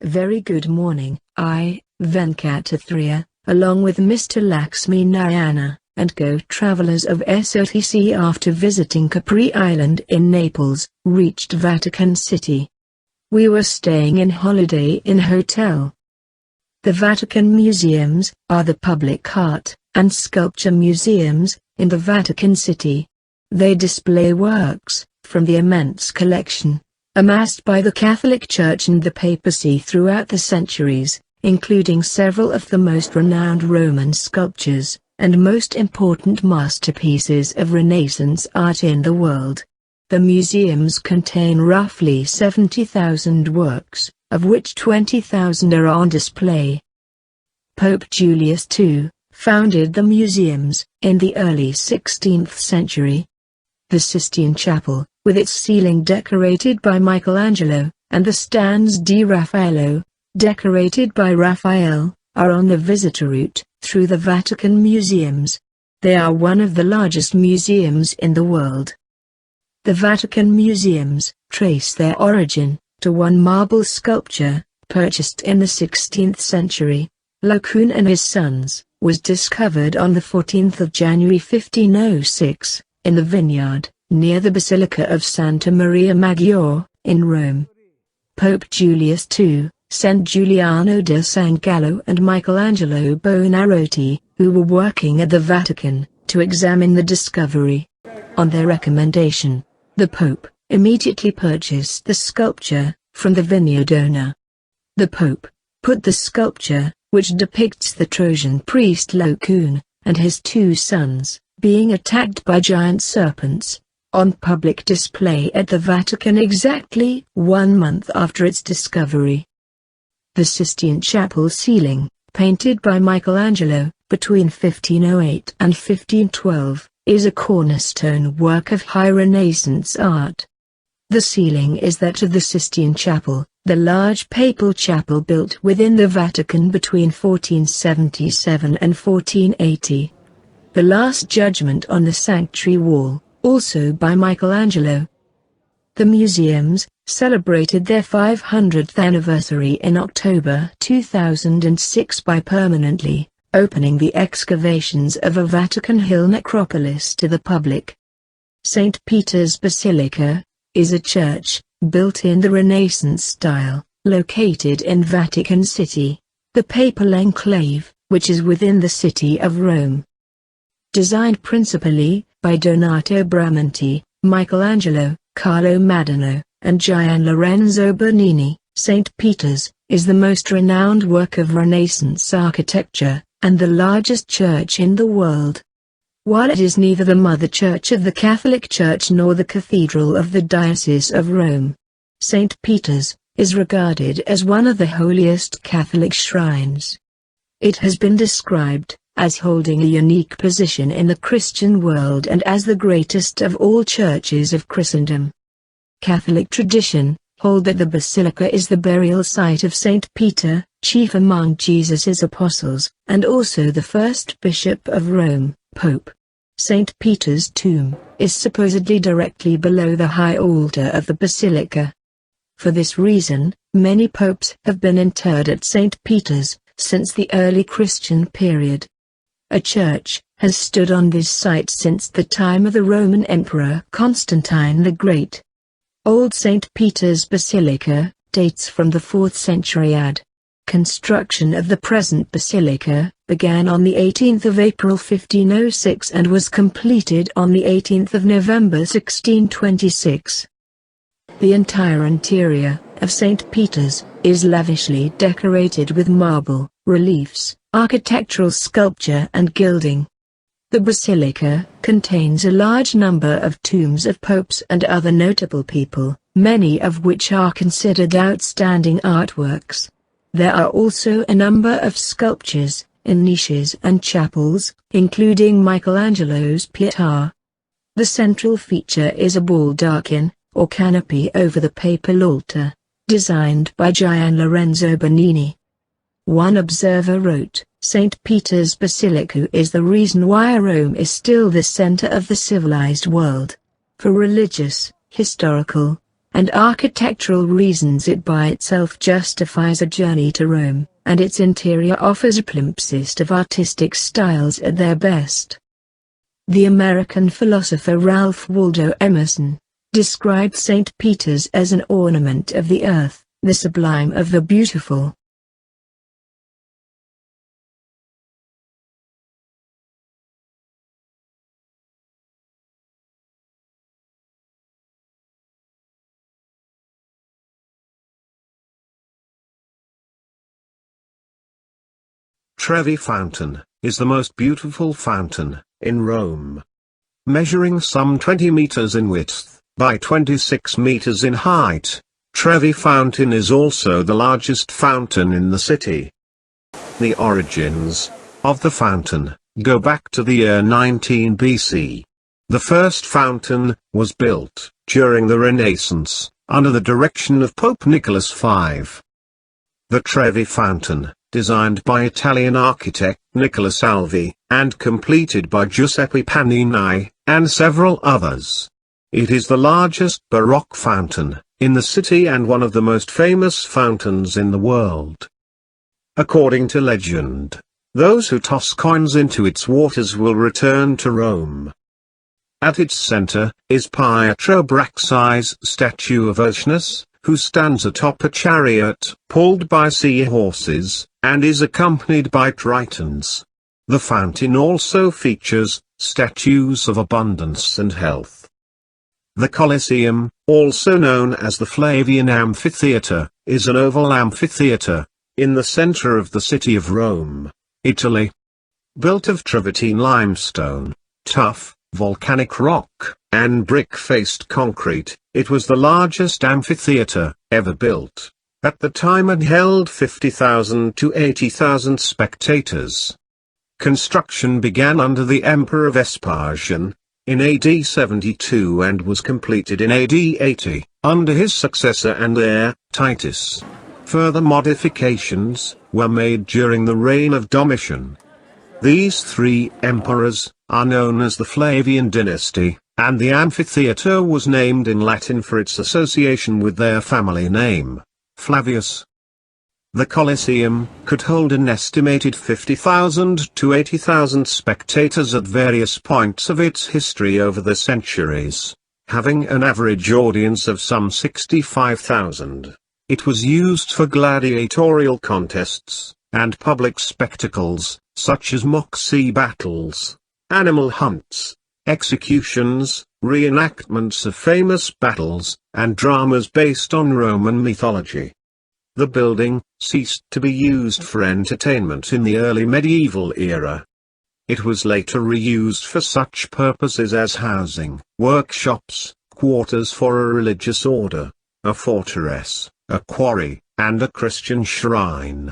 Very good morning. I, Venkatathriya, along with Mr. Lakshmi Narayana, and co-travelers of SOTC after visiting Capri Island in Naples, reached Vatican City. We were staying in Holiday Inn Hotel. The Vatican Museums are the public art and sculpture museums in the Vatican City. They display works from the immense collection amassed by the Catholic Church and the papacy throughout the centuries, including several of the most renowned Roman sculptures and most important masterpieces of Renaissance art in the world. The museums contain roughly 70,000 works, of which 20,000 are on display. Pope Julius II founded the museums in the early 16th century. The Sistine Chapel, with its ceiling decorated by Michelangelo, and the stands di Raffaello, decorated by Raphael, are on the visitor route through the Vatican Museums. They are one of the largest museums in the world. The Vatican Museums trace their origin to one marble sculpture, purchased in the 16th century. Lacune and his sons, was discovered on the 14th of January 1506, in the vineyard, near the Basilica of Santa Maria Maggiore, in Rome. Pope Julius II sent Giuliano da San Gallo and Michelangelo Buonarroti, who were working at the Vatican, to examine the discovery. On their recommendation, the Pope immediately purchased the sculpture from the vineyard owner. The Pope put the sculpture, which depicts the Trojan priest Lacune and his two sons being attacked by giant serpents, on public display at the Vatican exactly 1 month after its discovery. The Sistine Chapel ceiling, painted by Michelangelo between 1508 and 1512, is a cornerstone work of high Renaissance art. The ceiling is that of the Sistine Chapel, the large papal chapel built within the Vatican between 1477 and 1480. The Last Judgment on the Sanctuary Wall, also by Michelangelo. The museums celebrated their 500th anniversary in October 2006 by permanently opening the excavations of a Vatican Hill necropolis to the public. St. Peter's Basilica is a church built in the Renaissance style, located in Vatican City, the papal enclave, which is within the city of Rome. Designed principally by Donato Bramante, Michelangelo, Carlo Maddano, and Gian Lorenzo Bernini, St. Peter's is the most renowned work of Renaissance architecture, and the largest church in the world. While it is neither the mother church of the Catholic Church nor the cathedral of the Diocese of Rome, St. Peter's is regarded as one of the holiest Catholic shrines. It has been described as holding a unique position in the Christian world and as the greatest of all churches of Christendom. Catholic tradition hold that the basilica is the burial site of St. Peter, chief among Jesus' apostles, and also the first bishop of Rome, Pope. St. Peter's tomb is supposedly directly below the high altar of the basilica. For this reason, many popes have been interred at St. Peter's since the early Christian period. A church has stood on this site since the time of the Roman Emperor Constantine the Great. Old St. Peter's Basilica dates from the 4th century AD. Construction of the present basilica began on the 18th of April 1506 and was completed on the 18th of November 1626. The entire interior of St. Peter's is lavishly decorated with marble, reliefs, architectural sculpture and gilding. The basilica contains a large number of tombs of popes and other notable people, many of which are considered outstanding artworks. There are also a number of sculptures in niches and chapels, including Michelangelo's Pietà. The central feature is a baldachin, or canopy over the papal altar, designed by Gian Lorenzo Bernini. One observer wrote, "St. Peter's Basilica is the reason why Rome is still the center of the civilized world. For religious, historical, and architectural reasons it by itself justifies a journey to Rome, and its interior offers a palimpsest of artistic styles at their best. The American philosopher Ralph Waldo Emerson described St. Peter's as an ornament of the earth, the sublime of the beautiful. Trevi Fountain is the most beautiful fountain in Rome. Measuring some 20 meters in width by 26 meters in height, Trevi Fountain is also the largest fountain in the city. The origins of the fountain go back to the year 19 BC. The first fountain was built during the Renaissance, under the direction of Pope Nicholas V. The Trevi Fountain, designed by Italian architect Nicola Salvi, and completed by Giuseppe Panini, and several others. It is the largest Baroque fountain in the city and one of the most famous fountains in the world. According to legend, those who toss coins into its waters will return to Rome. At its center is Pietro Braxi's statue of Oceanus, who stands atop a chariot pulled by seahorses, and is accompanied by tritons. The fountain also features statues of abundance and health. The Colosseum, also known as the Flavian Amphitheatre, is an oval amphitheatre in the center of the city of Rome, Italy. Built of travertine limestone, tough, volcanic rock, and brick-faced concrete, it was the largest amphitheatre ever built at the time and held 50,000 to 80,000 spectators. Construction began under the Emperor Vespasian in AD 72 and was completed in AD 80, under his successor and heir, Titus. Further modifications were made during the reign of Domitian. These three emperors are known as the Flavian dynasty, and the amphitheatre was named in Latin for its association with their family name, Flavius. The Colosseum could hold an estimated 50,000 to 80,000 spectators at various points of its history over the centuries, having an average audience of some 65,000. It was used for gladiatorial contests and public spectacles, such as mock sea battles, animal hunts, executions, reenactments of famous battles, and dramas based on Roman mythology. The building ceased to be used for entertainment in the early medieval era. It was later reused for such purposes as housing, workshops, quarters for a religious order, a fortress, a quarry, and a Christian shrine.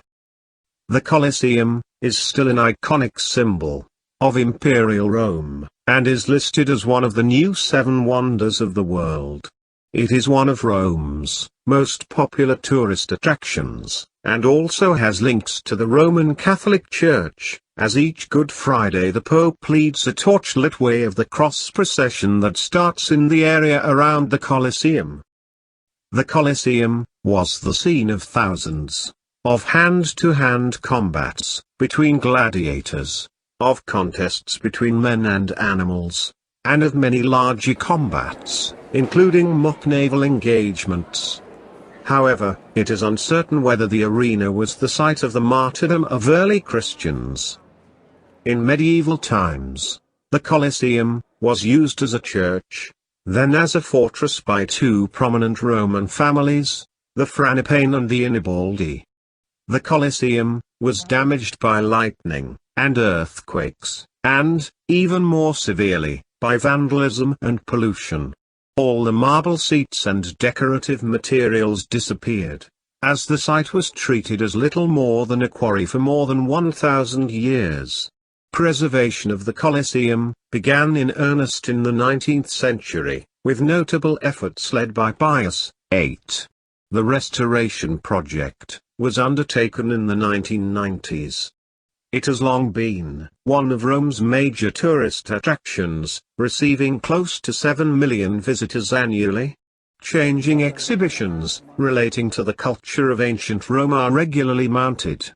The Colosseum is still an iconic symbol of Imperial Rome, and is listed as one of the new 7 wonders of the world. It is one of Rome's most popular tourist attractions, and also has links to the Roman Catholic Church, as each Good Friday the Pope leads a torchlit way of the cross procession that starts in the area around the Colosseum. The Colosseum was the scene of thousands of hand-to-hand combats between gladiators, of contests between men and animals, and of many larger combats, including mock naval engagements. However, it is uncertain whether the arena was the site of the martyrdom of early Christians. In medieval times, the Colosseum was used as a church, then as a fortress by 2 prominent Roman families, the Franipae and the Inibaldi. The Colosseum was damaged by lightning and earthquakes, and, even more severely, by vandalism and pollution. All the marble seats and decorative materials disappeared, as the site was treated as little more than a quarry for more than 1,000 years. Preservation of the Colosseum began in earnest in the 19th century, with notable efforts led by Pius VIII. The restoration project was undertaken in the 1990s. It has long been one of Rome's major tourist attractions, receiving close to 7 million visitors annually. life-changing exhibitions relating to the culture of ancient Rome are regularly mounted.